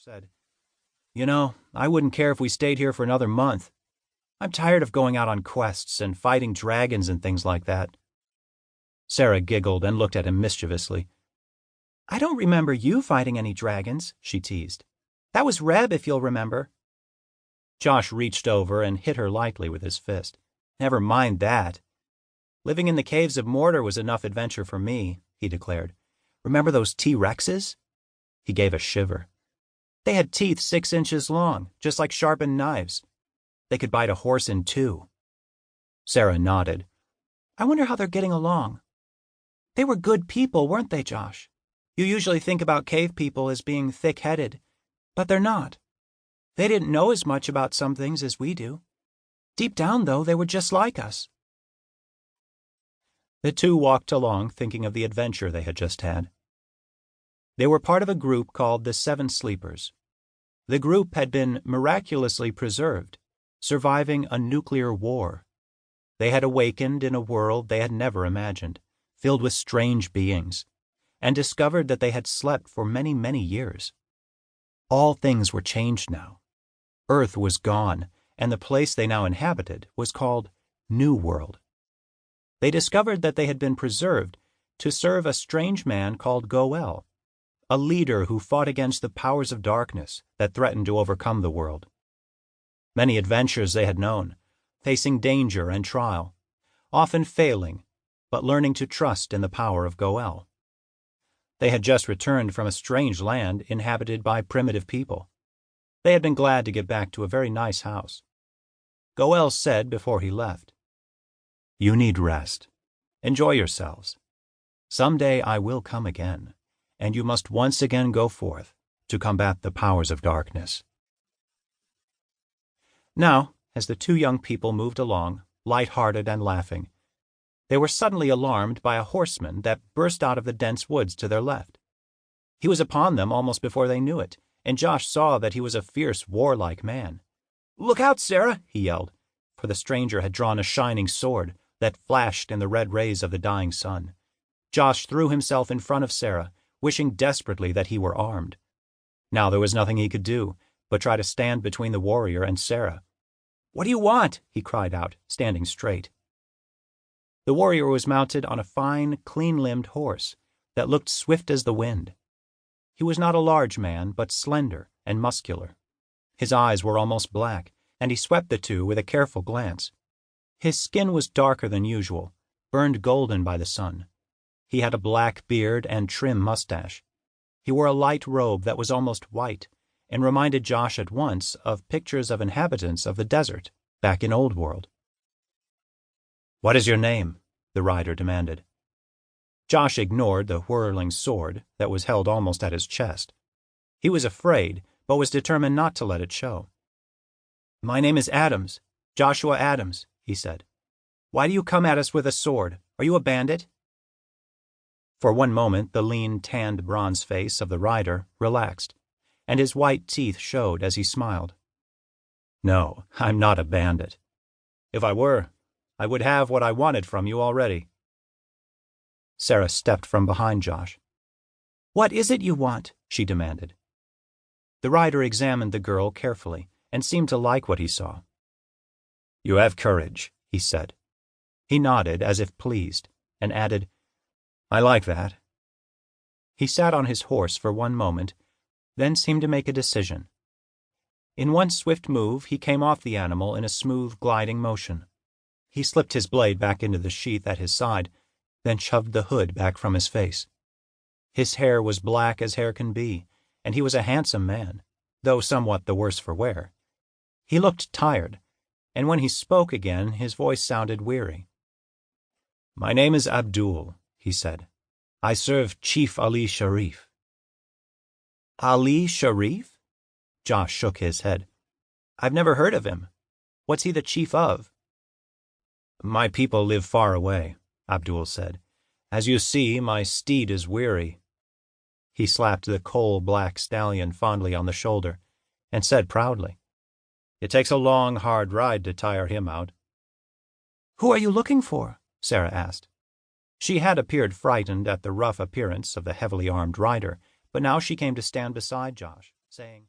said, "You know, I wouldn't care if we stayed here for another month. I'm tired of going out on quests and fighting dragons and things like that." Sarah giggled and looked at him mischievously. "I don't remember you fighting any dragons," she teased. "That was Reb, if you'll remember." Josh reached over and hit her lightly with his fist. "Never mind that. Living in the caves of Mordor was enough adventure for me," he declared. "Remember those T-Rexes?" He gave a shiver. "They had teeth 6 inches long, just like sharpened knives. They could bite a horse in two." Sarah nodded. "I wonder how they're getting along." "They were good people, weren't they, Josh? You usually think about cave people as being thick-headed, but they're not. They didn't know as much about some things as we do. Deep down, though, they were just like us." The two walked along, thinking of the adventure they had just had. They were part of a group called the Seven Sleepers. The group had been miraculously preserved, surviving a nuclear war. They had awakened in a world they had never imagined, filled with strange beings, and discovered that they had slept for many, many years. All things were changed now. Earth was gone, and the place they now inhabited was called New World. They discovered that they had been preserved to serve a strange man called Goel, a leader who fought against the powers of darkness that threatened to overcome the world. Many adventures they had known, facing danger and trial, often failing, but learning to trust in the power of Goel. They had just returned from a strange land inhabited by primitive people. They had been glad to get back to a very nice house. Goel said before he left, "You need rest. Enjoy yourselves. Someday I will come again, and you must once again go forth to combat the powers of darkness." Now, as the two young people moved along, light-hearted and laughing, they were suddenly alarmed by a horseman that burst out of the dense woods to their left. He was upon them almost before they knew it, and Josh saw that he was a fierce, warlike man. "Look out, Sarah!" he yelled, for the stranger had drawn a shining sword that flashed in the red rays of the dying sun. Josh threw himself in front of Sarah, wishing desperately that he were armed. Now there was nothing he could do but try to stand between the warrior and Sarah. "What do you want?" he cried out, standing straight. The warrior was mounted on a fine, clean-limbed horse that looked swift as the wind. He was not a large man, but slender and muscular. His eyes were almost black, and he swept the two with a careful glance. His skin was darker than usual, burned golden by the sun. He had a black beard and trim mustache. He wore a light robe that was almost white, and reminded Josh at once of pictures of inhabitants of the desert back in Old World. "What is your name?" the rider demanded. Josh ignored the whirling sword that was held almost at his chest. He was afraid, but was determined not to let it show. "My name is Adams, Joshua Adams," he said. "Why do you come at us with a sword? Are you a bandit?" For one moment the lean, tanned bronze face of the rider relaxed, and his white teeth showed as he smiled. "No, I'm not a bandit. If I were, I would have what I wanted from you already." Sarah stepped from behind Josh. "What is it you want?" she demanded. The rider examined the girl carefully and seemed to like what he saw. "You have courage," he said. He nodded as if pleased, and added, "I like that." He sat on his horse for one moment, then seemed to make a decision. In one swift move, he came off the animal in a smooth, gliding motion. He slipped his blade back into the sheath at his side, then shoved the hood back from his face. His hair was black as hair can be, and he was a handsome man, though somewhat the worse for wear. He looked tired, and when he spoke again, his voice sounded weary. "My name is Abdul," he said. "I serve Chief Ali Sharif." "Ali Sharif?" Josh shook his head. "I've never heard of him. What's he the chief of?" "My people live far away," Abdul said. "As you see, my steed is weary." He slapped the coal-black stallion fondly on the shoulder and said proudly, "It takes a long, hard ride to tire him out." "Who are you looking for?" Sarah asked. She had appeared frightened at the rough appearance of the heavily armed rider, but now she came to stand beside Josh, saying,